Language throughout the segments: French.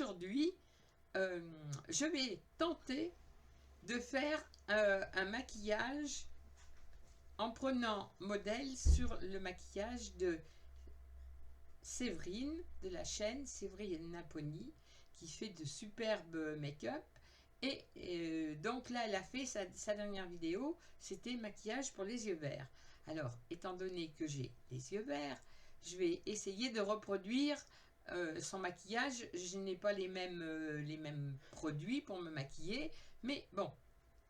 aujourd'hui, je vais tenter de faire un maquillage en prenant modèle sur le maquillage de Séverine, de la chaîne Séverine Naponi, qui fait de superbes make-up. Et donc là, elle a fait sa dernière vidéo, c'était maquillage pour les yeux verts. Alors, étant donné que j'ai les yeux verts, je vais essayer de reproduire son maquillage. Je n'ai pas les mêmes produits pour me maquiller, mais bon,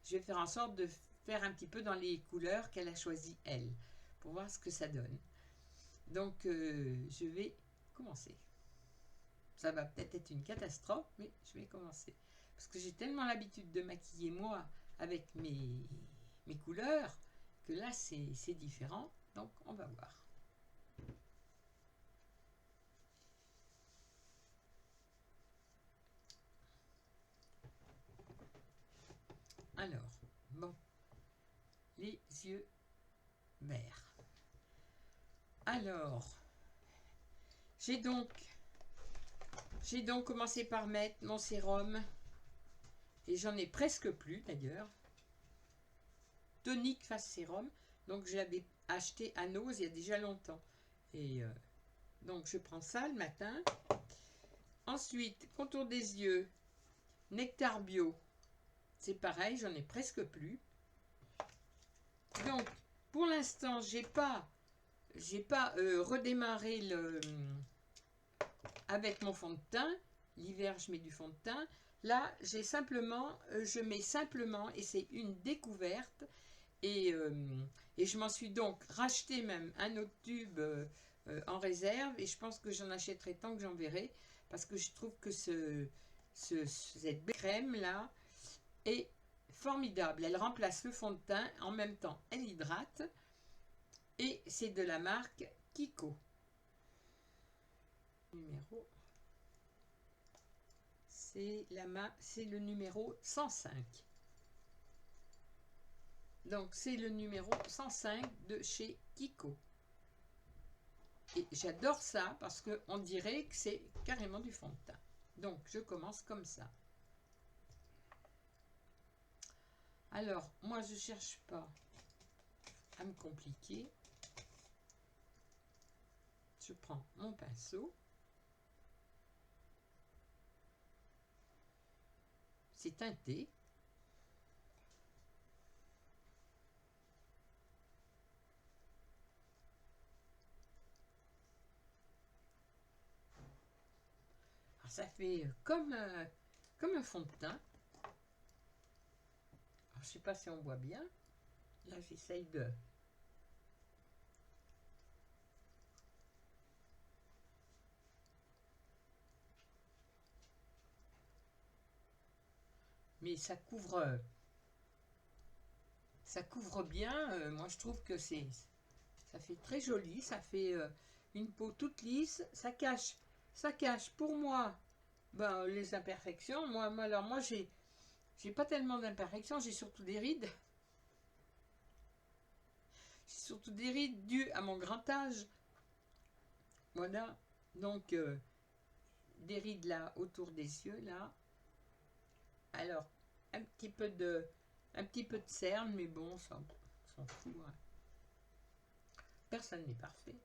je vais faire en sorte de faire un petit peu dans les couleurs qu'elle a choisies, elle, pour voir ce que ça donne. Donc, je vais commencer. Ça va peut-être être une catastrophe, mais je vais commencer. Parce que j'ai tellement l'habitude de maquiller moi avec mes couleurs que là, c'est différent. Donc, on va voir. Alors, bon, les yeux verts. Alors, j'ai donc commencé par mettre mon sérum, et j'en ai presque plus d'ailleurs, tonique face sérum, donc je l'avais acheté à Nose il y a déjà longtemps, et donc je prends ça le matin. Ensuite, contour des yeux, Nectar Bio, c'est pareil, j'en ai presque plus. Donc, pour l'instant, j'ai pas redémarré avec mon fond de teint. L'hiver, je mets du fond de teint. Là, je mets simplement, et c'est une découverte, et je m'en suis donc racheté même un autre tube en réserve, et je pense que j'en achèterai tant que j'en verrai, parce que je trouve que cette crème là est formidable. Elle remplace le fond de teint, en même temps elle hydrate, et c'est de la marque Kiko. Numéro, c'est le numéro 105. Donc c'est le numéro 105 de chez Kiko. Et j'adore ça parce qu'on dirait que c'est carrément du fond de teint. Donc je commence comme ça. Alors moi je cherche pas à me compliquer. Je prends mon pinceau. C'est teinté. Alors, ça fait comme un fond de teint. Alors, je sais pas si on voit bien. Là, j'essaye de... Mais ça couvre bien. Moi, je trouve que ça fait très joli. Ça fait une peau toute lisse. Ça cache pour moi les imperfections. Moi, j'ai pas tellement d'imperfections. J'ai surtout des rides. J'ai surtout des rides dues à mon grand âge. Voilà. Donc, des rides là autour des yeux là. Alors, un petit peu de cerne, mais bon, ça s'en fout. Hein. Personne n'est parfait.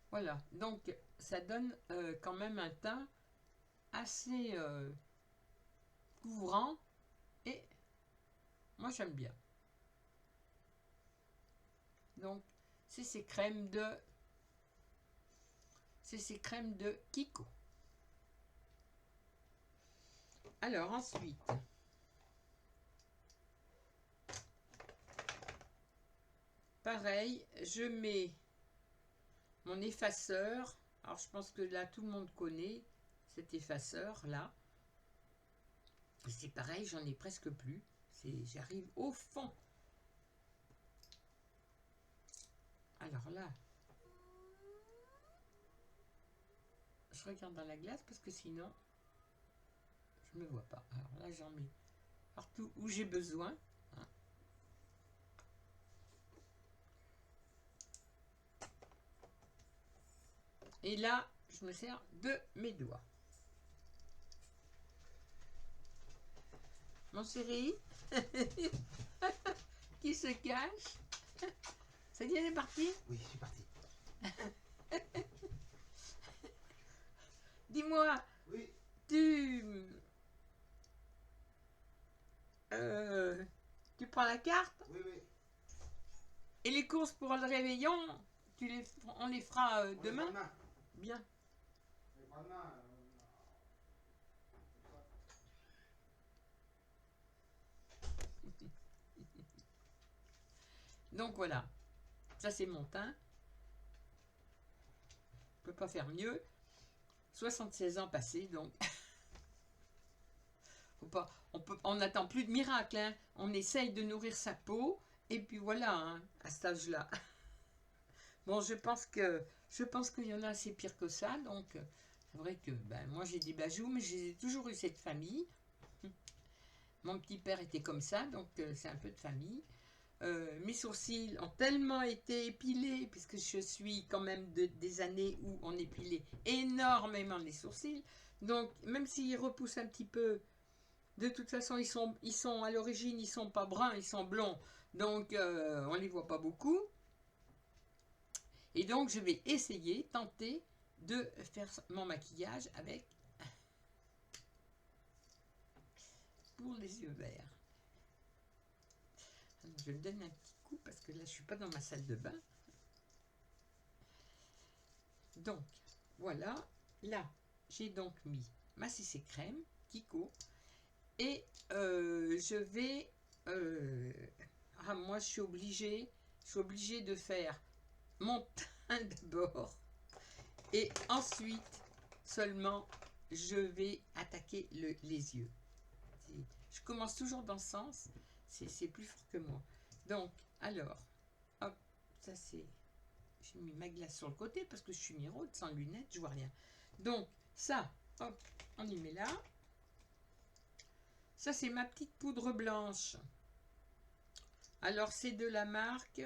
Voilà, donc ça donne quand même un teint assez couvrant, et moi j'aime bien. Donc, c'est ces crèmes de Kiko. Alors ensuite, pareil, je mets mon effaceur. Alors je pense que là tout le monde connaît cet effaceur là. C'est pareil, j'en ai presque plus. J'arrive au fond. Alors là, je regarde dans la glace parce que sinon je me vois pas. Alors là, j'en mets partout où j'ai besoin. Hein. Et là, je me sers de mes doigts. Mon chéri, qui se cache? Ça y est, c'est parti? Oui, je suis parti. Dis-moi, Oui, tu prends la carte oui, oui. et les courses pour le réveillon, on les fera On les demain? prend demain. Bien. On les prend demain. Donc voilà, ça c'est mon teint. Je peux pas faire mieux. 76 ans passés, donc faut pas, on n'attend plus de miracle. Hein. On essaye de nourrir sa peau et puis voilà, hein, à cet âge-là. Bon, je pense qu'il y en a assez pire que ça, donc c'est vrai que ben, moi j'ai des bajoux, mais j'ai toujours eu cette famille. Mon petit père était comme ça, donc c'est un peu de famille. Mes sourcils ont tellement été épilés, puisque je suis quand même des années où on épilait énormément les sourcils. Donc, même s'ils repoussent un petit peu, de toute façon, ils sont à l'origine, ils sont pas bruns, ils sont blonds. Donc, on les voit pas beaucoup. Et donc, je vais essayer, tenter de faire mon maquillage avec pour les yeux verts. Alors, je vais me donner un petit coup parce que là, je suis pas dans ma salle de bain. Donc, voilà. Là, j'ai donc mis ma CC crème, Kiko. Et je vais... moi, je suis obligée de faire mon teint d'abord. Et ensuite, seulement, je vais attaquer les yeux. Je commence toujours dans ce sens. C'est plus fort que moi. Donc, alors, hop, ça c'est... J'ai mis ma glace sur le côté parce que je suis mirode, sans lunettes, je vois rien. Donc, ça, hop, on y met là. Ça, c'est ma petite poudre blanche. Alors, c'est de la marque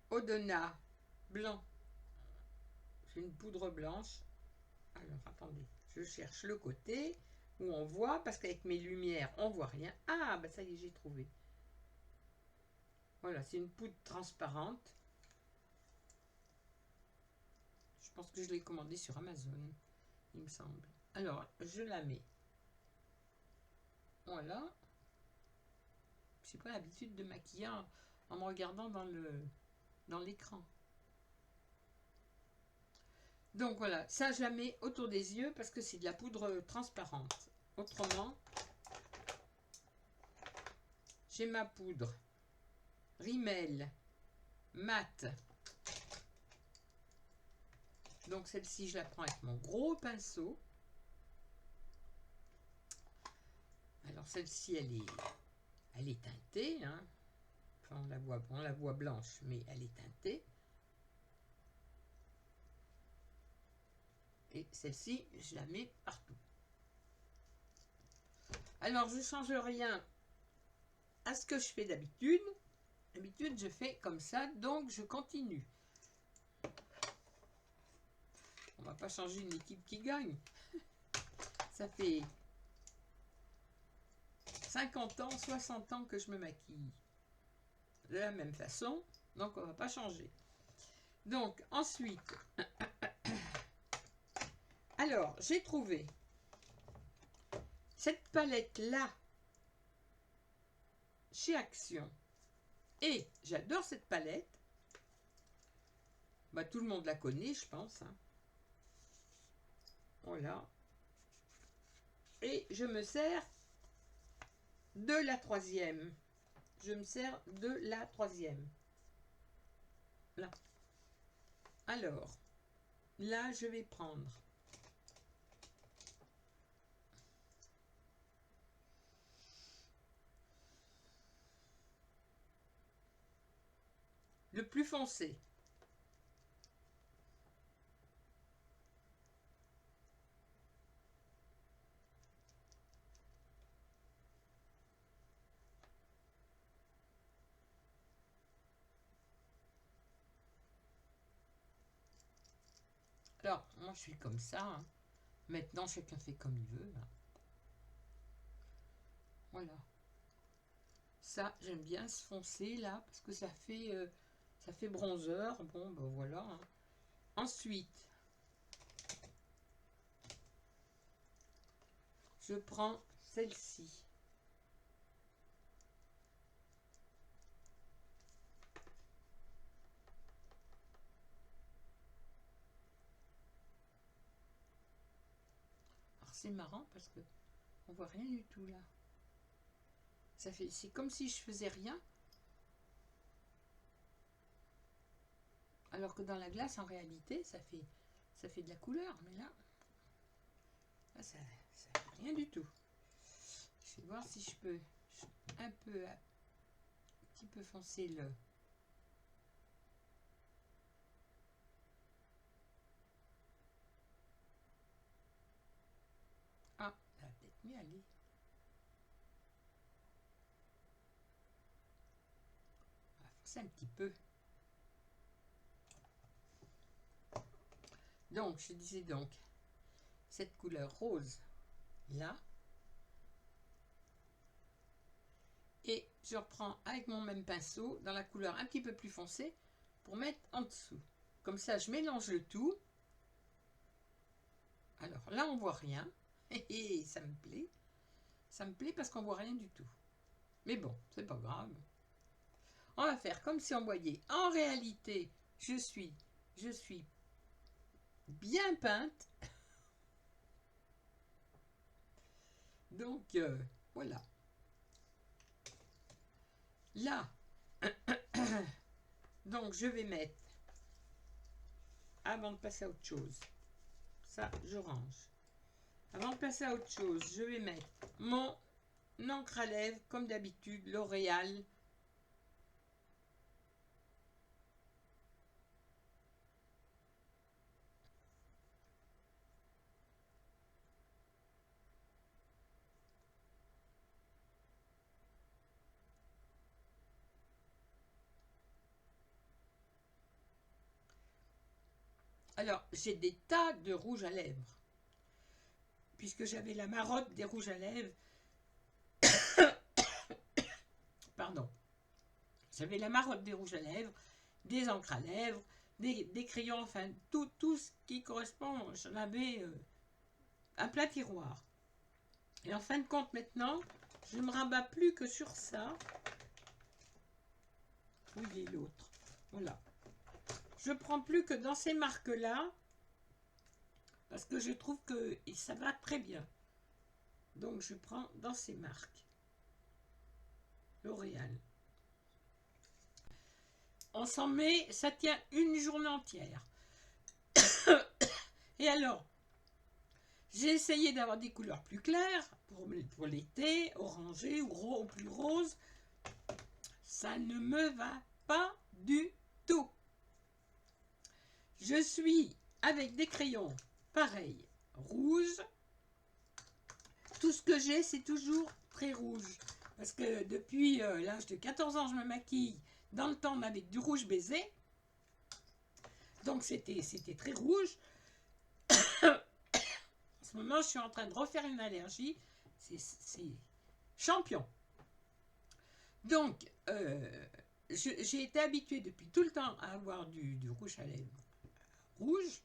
Odona Blanc. C'est une poudre blanche. Alors, attendez, je cherche le côté où on voit, parce qu'avec mes lumières, on voit rien. Ah, bah ça y est, j'ai trouvé. Voilà, c'est une poudre transparente. Je pense que je l'ai commandée sur Amazon, il me semble. Alors, je la mets. Voilà. Je n'ai pas l'habitude de maquiller en me regardant dans l'écran. Donc voilà, ça je la mets autour des yeux parce que c'est de la poudre transparente. Autrement, j'ai ma poudre Rimmel mat. Donc celle-ci, je la prends avec mon gros pinceau. Alors celle-ci, elle est teintée. Hein. Enfin, on la voit blanche, mais elle est teintée. Et celle-ci, je la mets partout. Alors, je ne change rien à ce que je fais d'habitude. D'habitude, je fais comme ça, donc je continue. On va pas changer une équipe qui gagne. Ça fait 50 ans, 60 ans que je me maquille de la même façon, donc on va pas changer. Donc, ensuite, alors, j'ai trouvé cette palette-là chez Action. Et j'adore cette palette. Bah, tout le monde la connaît, je pense. Hein. Voilà. Et je me sers de la troisième. Je me sers de la troisième. Là. Alors, là, je vais prendre le plus foncé. Alors, moi je suis comme ça. Hein. Maintenant, chacun fait comme il veut. Hein. Voilà. Ça, j'aime bien ce foncé là, parce que ça fait bronzer. Bon, ben voilà. Hein. Ensuite, je prends celle-ci. Alors c'est marrant parce que on voit rien du tout là. C'est comme si je faisais rien. Alors que dans la glace, en réalité, ça fait de la couleur. Mais là ça fait rien du tout. Je vais voir si je peux un petit peu foncer le... Ah, ça va peut-être mieux aller. On va foncer un petit peu. Donc, je disais donc, cette couleur rose, là. Et je reprends avec mon même pinceau, dans la couleur un petit peu plus foncée, pour mettre en dessous. Comme ça, je mélange le tout. Alors là, on voit rien. Et ça me plaît. Ça me plaît parce qu'on voit rien du tout. Mais bon, c'est pas grave. On va faire comme si on voyait. En réalité, je suis bien peinte. Donc, voilà. Là, donc je vais mettre, avant de passer à autre chose, ça, je range. Avant de passer à autre chose, je vais mettre mon encre à lèvres, comme d'habitude, L'Oréal. Alors, j'ai des tas de rouge à lèvres, puisque j'avais la marotte des rouges à lèvres. Pardon. J'avais la marotte des rouges à lèvres, des encres à lèvres, des crayons, enfin, tout ce qui correspond, j'en avais un plat tiroir. Et en fin de compte, maintenant, je ne me rabats plus que sur ça. Où il est l'autre? Voilà. Je prends plus que dans ces marques-là, parce que je trouve que ça va très bien. Donc, je prends dans ces marques. L'Oréal. On s'en met, ça tient une journée entière. Et alors, j'ai essayé d'avoir des couleurs plus claires pour l'été, orangé ou plus rose. Ça ne me va pas du tout. Je suis avec des crayons pareil, rouge. Tout ce que j'ai, c'est toujours très rouge. Parce que depuis l'âge de 14 ans, je me maquille. Dans le temps, avec du rouge baiser. Donc, c'était très rouge. En ce moment, je suis en train de refaire une allergie. C'est champion. Donc, j'ai été habituée depuis tout le temps à avoir du rouge à lèvres rouge.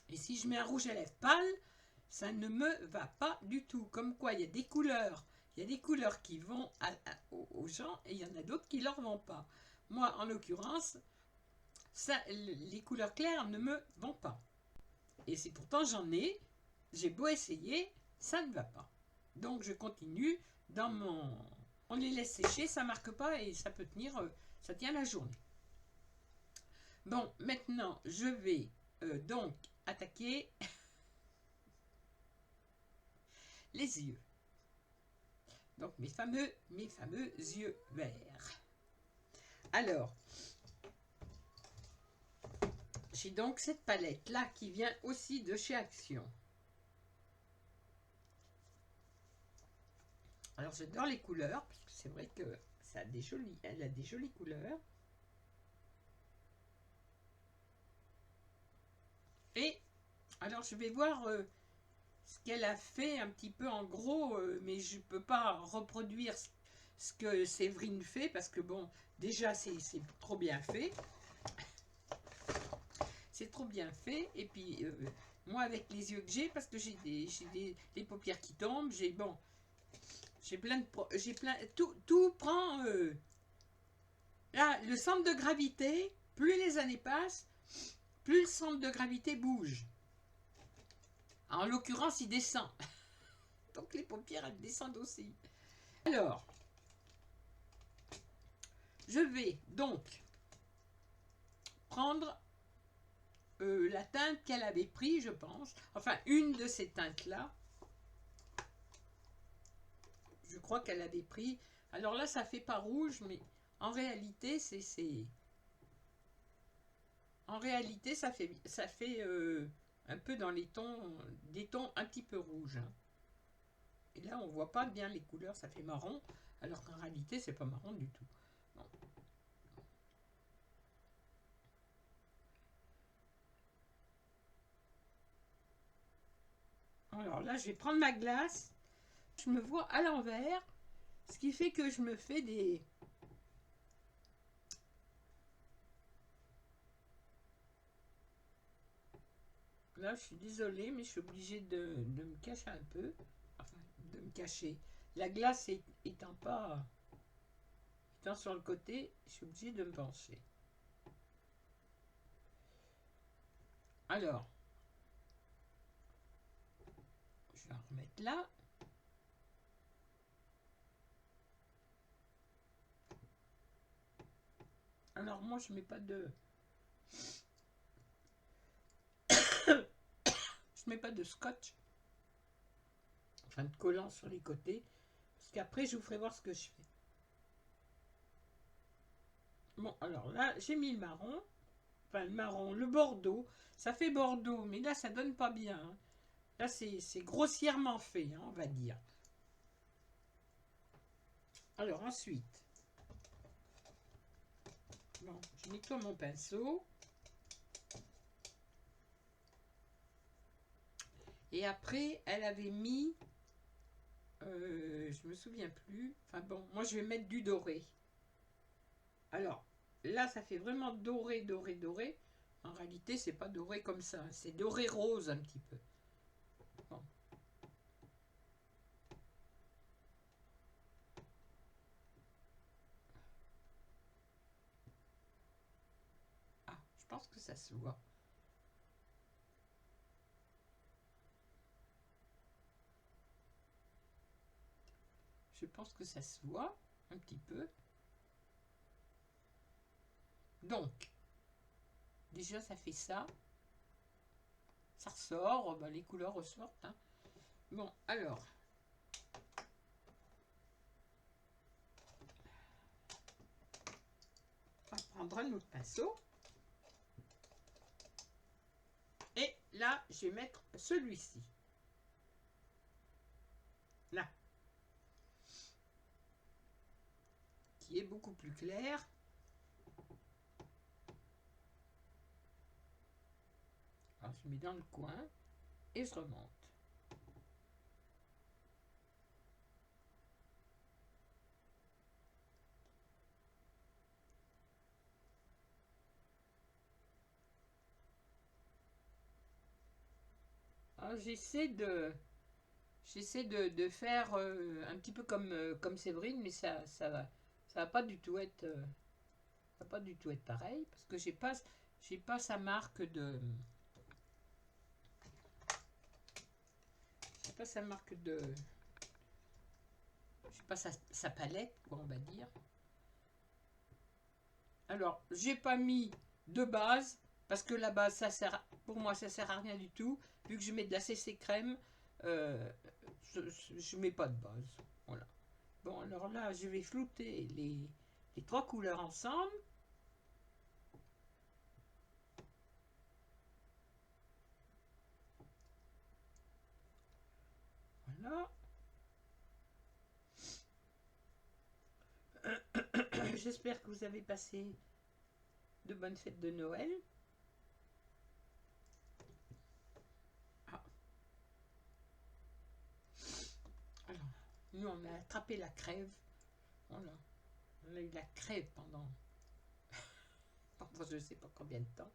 Et si je mets un rouge à lèvres pâle, ça ne me va pas du tout. Comme quoi, il y a des couleurs. Il y a des couleurs qui vont aux gens et il y en a d'autres qui ne leur vont pas. Moi, en l'occurrence, les couleurs claires ne me vont pas. Et c'est pourtant j'en ai. J'ai beau essayer, ça ne va pas. Donc, je continue dans mon... On les laisse sécher, ça ne marque pas et ça peut tenir... ça tient la journée. Bon, maintenant, je vais donc attaquer les yeux. Donc, mes fameux yeux verts. Alors, j'ai donc cette palette-là qui vient aussi de chez Action. Alors, j'adore les couleurs, parce que c'est vrai que ça a elle a des jolies couleurs. Et alors je vais voir ce qu'elle a fait un petit peu en gros, mais je ne peux pas reproduire ce que Séverine fait parce que bon, déjà c'est trop bien fait. C'est trop bien fait. Et puis moi avec les yeux que j'ai, parce que j'ai des paupières qui tombent, j'ai plein de tout prend là le centre de gravité. Plus les années passent, plus le centre de gravité bouge. En l'occurrence, il descend. Donc les paupières, elles descendent aussi. Alors, je vais donc prendre la teinte qu'elle avait pris, je pense. Enfin, une de ces teintes-là. Je crois qu'elle avait pris. Alors là, ça fait pas rouge, mais en réalité, en réalité, ça fait un peu dans les tons, des tons un petit peu rouges. Hein. Et là, on voit pas bien les couleurs, ça fait marron, alors qu'en réalité, c'est pas marron du tout. Bon. Alors là, je vais prendre ma glace. Je me vois à l'envers, ce qui fait que je me fais des... Là, je suis désolée, mais je suis obligée de me cacher un peu. Enfin, de me cacher. La glace étant pas... étant sur le côté, je suis obligée de me pencher. Alors, je vais en remettre là. Alors, moi, je mets pas de... je mets pas de scotch. Enfin, de collant sur les côtés. Parce qu'après, je vous ferai voir ce que je fais. Bon, alors là, j'ai mis le marron. Enfin, le marron, le bordeaux. Ça fait bordeaux, mais là, ça donne pas bien. Hein. Là, c'est grossièrement fait, hein, on va dire. Alors, ensuite... Bon, je nettoie mon pinceau. Et après, elle avait mis... je me souviens plus. Enfin bon, moi, je vais mettre du doré. Alors, là, ça fait vraiment doré, doré, doré. En réalité, c'est pas doré comme ça. C'est doré rose un petit peu. Bon. Ah, je pense que ça se voit. Je pense que ça se voit un petit peu. Donc, déjà, ça fait ça. Ça ressort. Ben, les couleurs ressortent. Hein. Bon, alors... on va prendre un autre pinceau. Et là, je vais mettre celui-ci. Là. Qui est beaucoup plus clair. Alors, je mets dans le coin et je remonte. J'essaie de faire un petit peu comme Séverine, mais ça va pas du tout être ça va pas du tout être pareil parce que j'ai pas sa marque de j'ai pas sa marque de j'ai pas sa palette quoi on va dire. Alors j'ai pas mis de base parce que la base ça sert pour moi ça sert à rien du tout vu que je mets de la CC crème. Je mets pas de base. Voilà. Bon, alors là, je vais flouter les trois couleurs ensemble. Voilà. J'espère que vous avez passé de bonnes fêtes de Noël. Nous, on a attrapé la crève. Voilà. On a eu la crève pendant je ne sais pas combien de temps.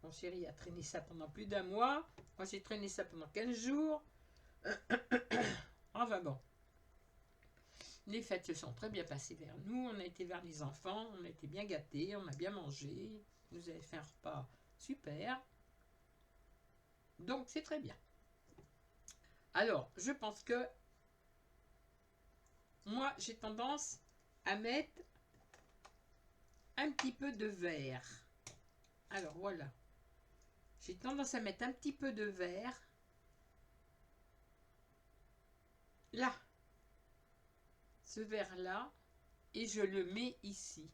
Mon chéri a traîné ça pendant plus d'un mois. Moi, j'ai traîné ça pendant 15 jours. Enfin bon. Les fêtes se sont très bien passées vers nous. On a été vers les enfants. On a été bien gâtés. On a bien mangé. Ils nous avaient fait un repas super. Donc, c'est très bien. Alors, je pense que moi, j'ai tendance à mettre un petit peu de vert. Alors, voilà. J'ai tendance à mettre un petit peu de vert. Là. Ce vert-là. Et je le mets ici.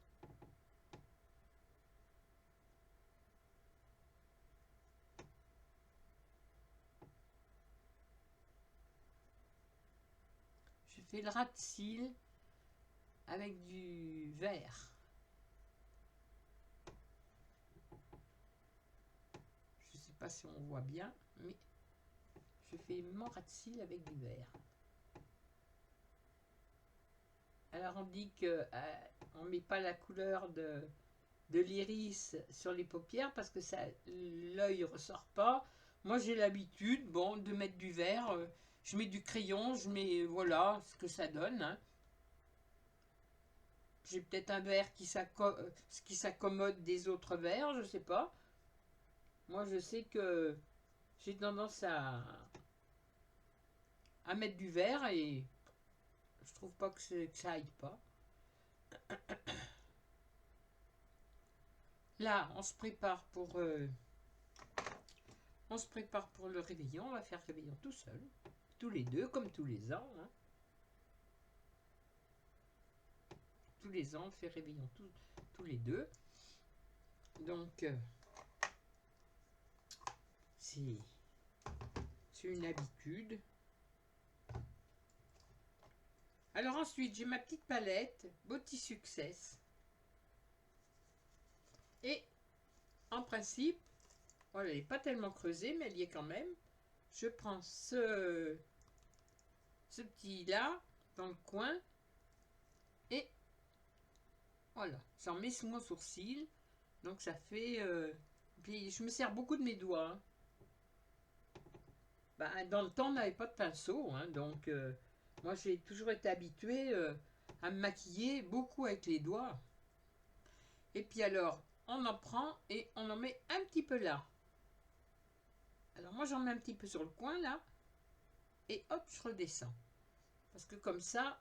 Je fais le ras de cils avec du vert. Je ne sais pas si on voit bien, mais je fais mon ras de cils avec du vert. Alors on dit que on met pas la couleur de l'iris sur les paupières parce que ça l'œil ressort pas. Moi j'ai l'habitude de mettre du vert. Je mets du crayon, je mets voilà ce que ça donne. Hein. J'ai peut-être un vert qui s'accommode des autres verts, je sais pas. Moi je sais que j'ai tendance à mettre du vert et je trouve pas que ça aille pas. Là, on se prépare pour le réveillon. On va faire le réveillon tout seul, tous les deux, comme tous les ans. Hein. Tous les ans, on fait réveillon tous les deux. Donc, c'est une habitude. Alors ensuite, j'ai ma petite palette Beauty Success. Et en principe, voilà, elle n'est pas tellement creusée, mais elle y est quand même. Je prends ce petit là dans le coin et voilà, j'en mets sous mon sourcil. Donc ça fait... puis je me sers beaucoup de mes doigts. Hein. Bah, dans le temps, on n'avait pas de pinceau, hein, donc moi j'ai toujours été habituée à me maquiller beaucoup avec les doigts. Et puis alors, on en prend et on en met un petit peu là. Alors moi j'en mets un petit peu sur le coin là. Et hop, je redescends. Parce que comme ça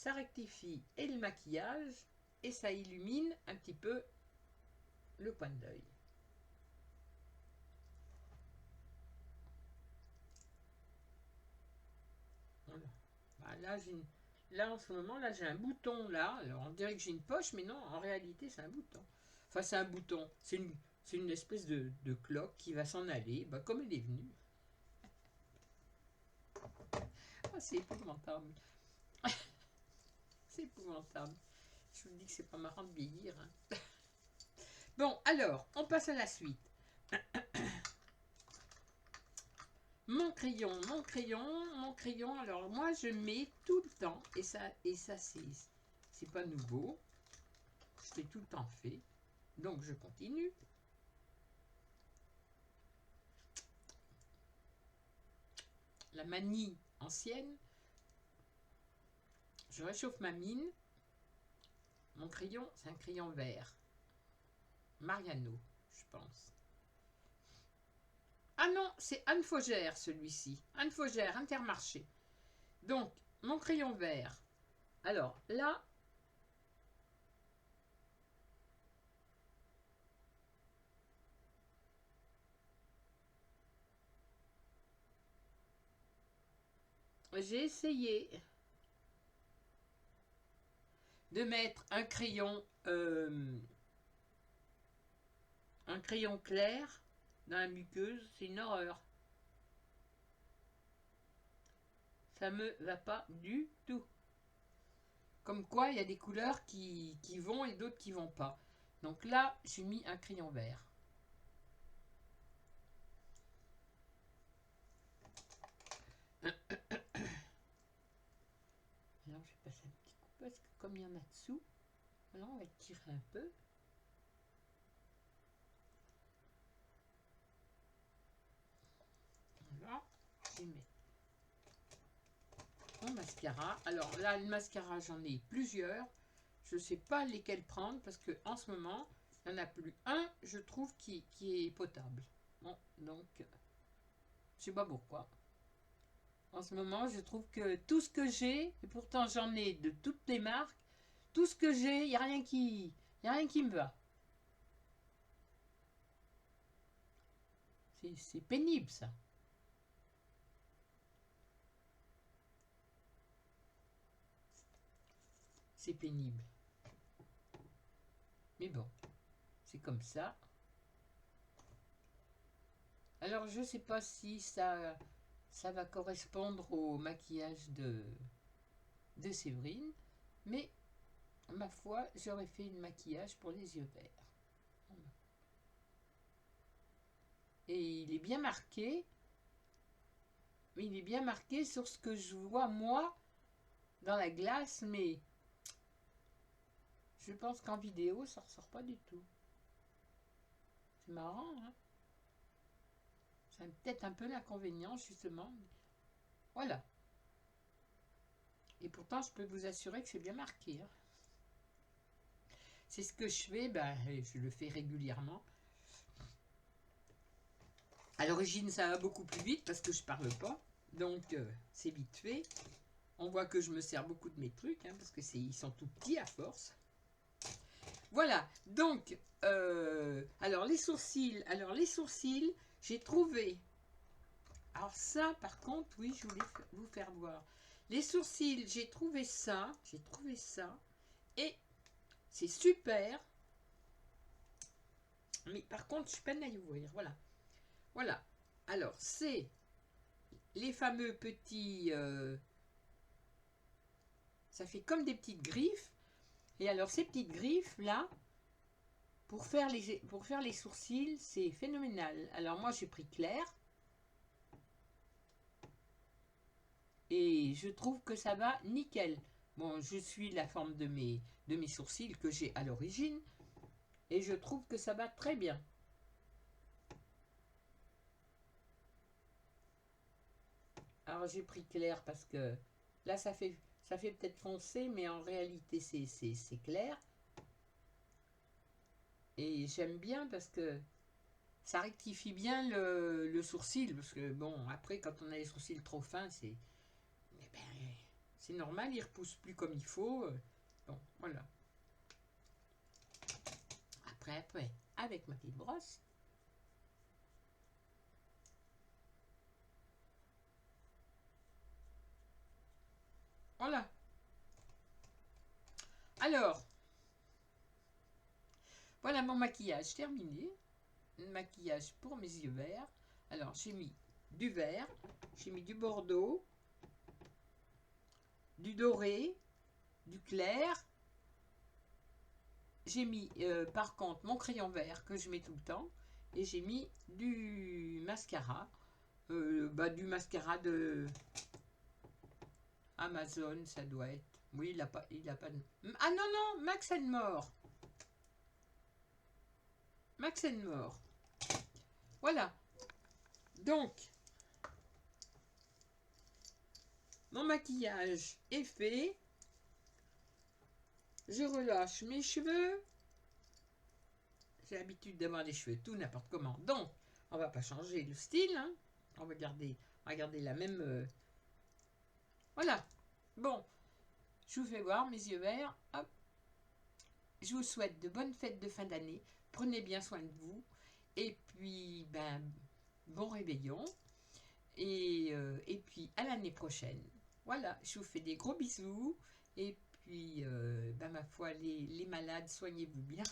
rectifie et le maquillage et ça illumine un petit peu le coin d'œil. Voilà. Bah, là, en ce moment, là, j'ai un bouton là. Alors, on dirait que j'ai une poche, mais non, en réalité, c'est un bouton. Enfin, c'est un bouton. C'est une espèce de cloque qui va s'en aller, bah, comme elle est venue. Ah, c'est épouvantable. C'est épouvantable. Je vous dis que c'est pas marrant de vieillir. Hein. Bon, alors, on passe à la suite. Mon crayon. Alors, moi, je mets tout le temps, et ça c'est pas nouveau. Je l'ai tout le temps fait. Donc, je continue. La manie ancienne. Je réchauffe ma mine. Mon crayon, c'est un crayon vert. Mariano, je pense. Ah non, c'est Anne Faugère, celui-ci. Anne Faugère, Intermarché. Donc, mon crayon vert. Alors, là, j'ai essayé de mettre un crayon clair dans la muqueuse. C'est une horreur. Ça me va pas du tout. Comme quoi, il y a des couleurs qui vont et d'autres qui vont pas. Donc là, j'ai mis un crayon vert. comme il y en a dessous, voilà, on va tirer un peu. Voilà, je mets mon mascara. Alors là, le mascara, j'en ai plusieurs. Je ne sais pas lesquels prendre parce que en ce moment, il n'y en a plus un, je trouve, qui est potable. Bon, donc, je ne sais pas pourquoi. En ce moment, je trouve que tout ce que j'ai, et pourtant j'en ai de toutes les marques, tout ce que j'ai, il n'y a rien qui me va. C'est pénible, ça. C'est pénible. Mais bon, c'est comme ça. Alors, je ne sais pas si ça va correspondre au maquillage de Séverine, mais ma foi, j'aurais fait le maquillage pour les yeux verts. Et il est bien marqué, mais il est bien marqué sur ce que je vois moi dans la glace, mais je pense qu'en vidéo, ça ressort pas du tout. C'est marrant, hein? C'est peut-être un peu l'inconvénient, justement. Voilà. Et pourtant, je peux vous assurer que c'est bien marqué, hein. C'est ce que je fais, ben, je le fais régulièrement. À l'origine, ça va beaucoup plus vite parce que je parle pas. Donc, c'est vite fait. On voit que je me sers beaucoup de mes trucs, hein, parce que ils sont tout petits à force. Voilà. Donc, alors les sourcils, j'ai trouvé. Alors ça, par contre, oui, je voulais vous faire voir. Les sourcils, j'ai trouvé ça. Et c'est super. Mais par contre, je peine à y ouvrir. Voilà. Voilà. Alors, c'est les fameux petits... ça fait comme des petites griffes. Et alors, ces petites griffes-là, pour faire les sourcils, c'est phénoménal. Alors, moi, j'ai pris clair. Et je trouve que ça va nickel. Bon, je suis la forme de mes sourcils que j'ai à l'origine. Et je trouve que ça va très bien. Alors j'ai pris clair parce que là ça fait peut-être foncé, mais en réalité c'est clair. Et j'aime bien parce que ça rectifie bien le sourcil. Parce que bon, après quand on a les sourcils trop fins, c'est normal, ils ne repoussent plus comme il faut. Bon, voilà. Après, avec ma petite brosse. Voilà. Alors, voilà mon maquillage terminé. Maquillage pour mes yeux verts. Alors, j'ai mis du vert, j'ai mis du bordeaux, du doré, du clair. J'ai mis, par contre, mon crayon vert que je mets tout le temps. Et j'ai mis du mascara. Du mascara de Amazon, ça doit être. Oui, il a pas de... Ah non, non, Max & More. Max & More. Voilà. Donc, mon maquillage est fait. Je relâche mes cheveux. J'ai l'habitude d'avoir les cheveux tout n'importe comment. Donc, on va pas changer le style. Hein. On va garder la même... Voilà. Bon, je vous fais voir mes yeux verts. Hop. Je vous souhaite de bonnes fêtes de fin d'année. Prenez bien soin de vous. Et puis, bon réveillon. Et puis, à l'année prochaine. Voilà, je vous fais des gros bisous. Et puis, ma foi, les malades, soignez-vous bien.